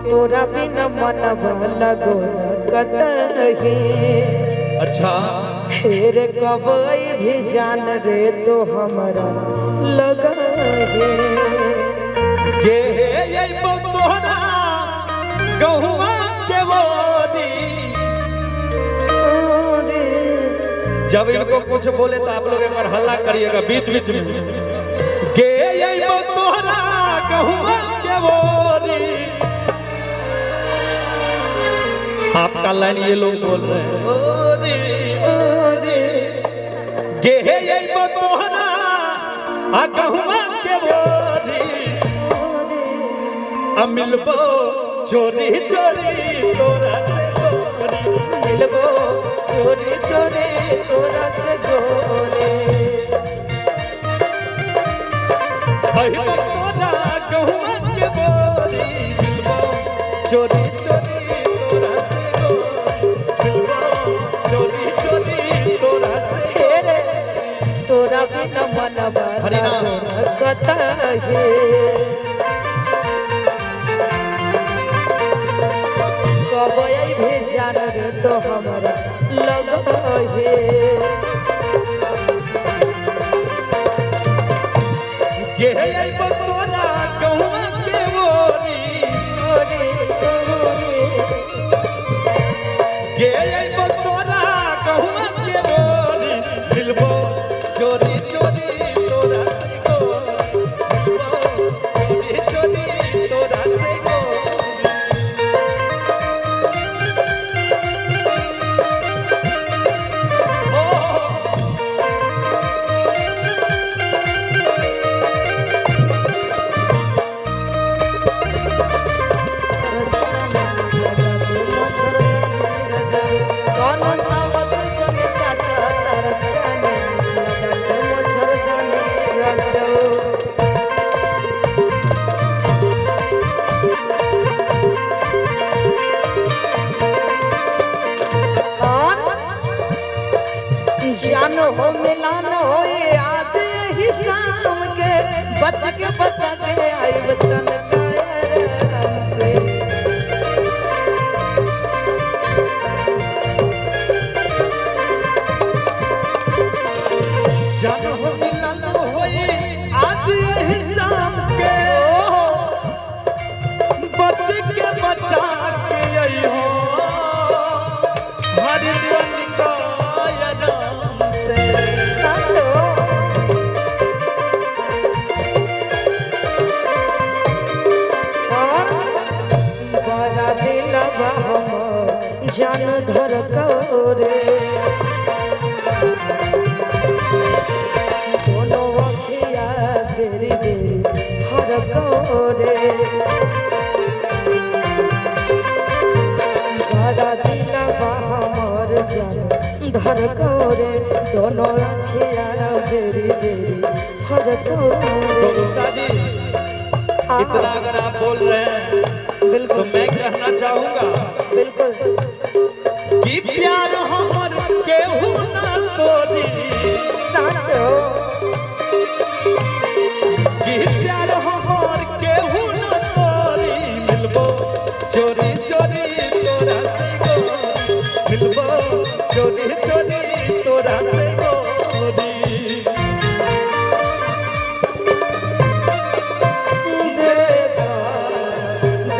तोरा बिना मन लगो न कतही। अच्छा रे कब भी जान रे तो हमारा लगा है के तोहरा गहुआ के बोरी। जब इनको कुछ बोले तो आप लोग एक बार हल्ला करिएगा बीच बीच में। गे तोहरा गहुआ के बोरी। आपका लाइन ये लोग बोल रहे हैं गे तोहरा गहुआ के बोरी। मिलबो चोरी चोरी तोरा से गोरी। मिलबो चोरी चोरी तोरा से गोरी। तोरा गहुआ के बोरी। मिलबो चोरी चोरी तोरा से गोरी। मिलबो चोरी चोरी तोरा से। रे तोरा बिना मन कतही। कब भी जान रे तो हमारा लगा है तोरा गहुआ के बोरी। तोरा गहुआ के बोरी। मिलबो चोरी चोरी तोरा से गोरी। चोरी चोरी तोरा से गोरी। जानो हो मिलान हो आज यही शाम के बच के आई वतन से। जानो हो मिलन होई आज यही शाम के। बच के बचा के आई हो हर तन का आराम से। साचो बड़ा दिल जान धर रे। दोनों अखिया बेरी बेरी हर रे। बड़ा दिल हमर जान धर रे। दोनों अखिया बेरी बेरी हर तो उषा जी इतना अगर आप बोल रहे हैं बिल्कुल तो मैं कहना चाहूंगा बिल्कुल कि प्यार हमर केहू ना तोरी। साचो कि प्यार हमर केहू ना तोरी। मिलबो चोरी चोरी तोरा से गोरी। मिलबो चोरी चोरी तोरा से गोरी।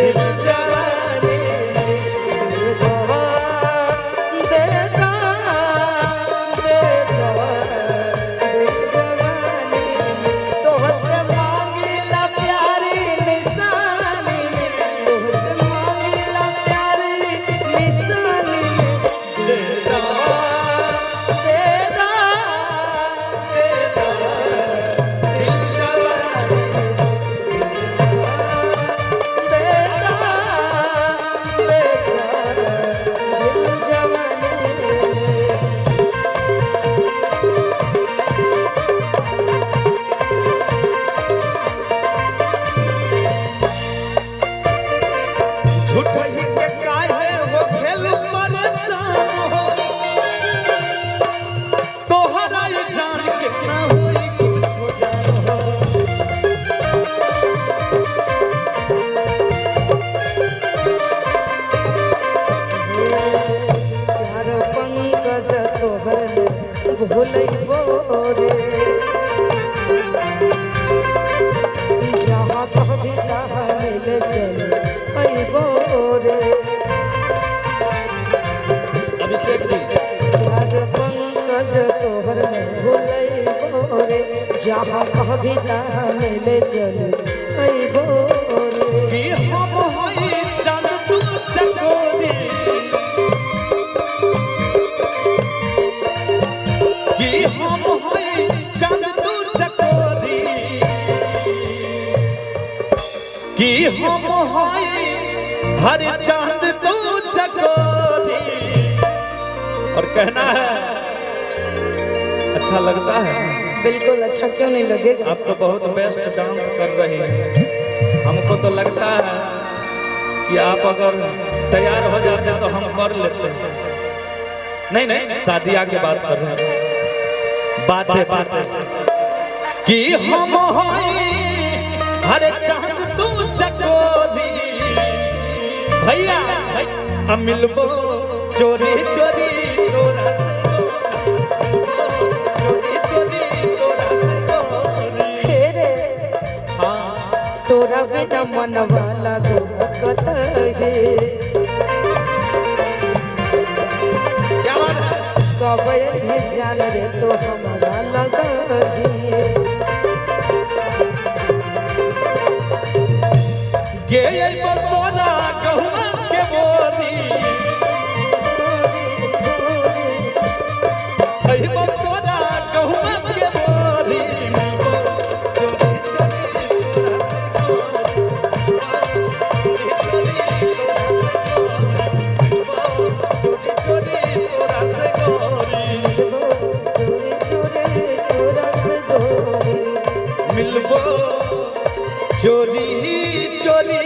दिल जवानी कविता मिले चल अइबो रे कि हम होई चांद तू चकोरी कि हम होई चांद तू चकोरी कि हम होई हर चांद तू चकोरी और कहना है अच्छा लगता है बिल्कुल अच्छा क्यों नहीं लगेगा। आप तो बहुत बेस्ट डांस कर रही हैं हमको तो लगता है कि आप अगर तैयार हो जाते तो हम कर लेते नहीं नहीं शादी आगे बात कर रहे हैं बातें कि हम होई हर चांद तू चकोरी भैया हम मिलबो चोरी चोरी तोरा से चोरी चोरी तोरा से गोरी हे रे हाँ तोरा बिना मनवा लागो कतहे क्या बात है कबे भी जान रे तो हमारा लगही गे अइबो तोरा गहुआ के बोरी अइबो तोरा गहुआ के बोरी मिलबो चोरी चोरी तोरा से गोरी चोरी चोरी तोरा से गोरी मिलबो चोरी चोरी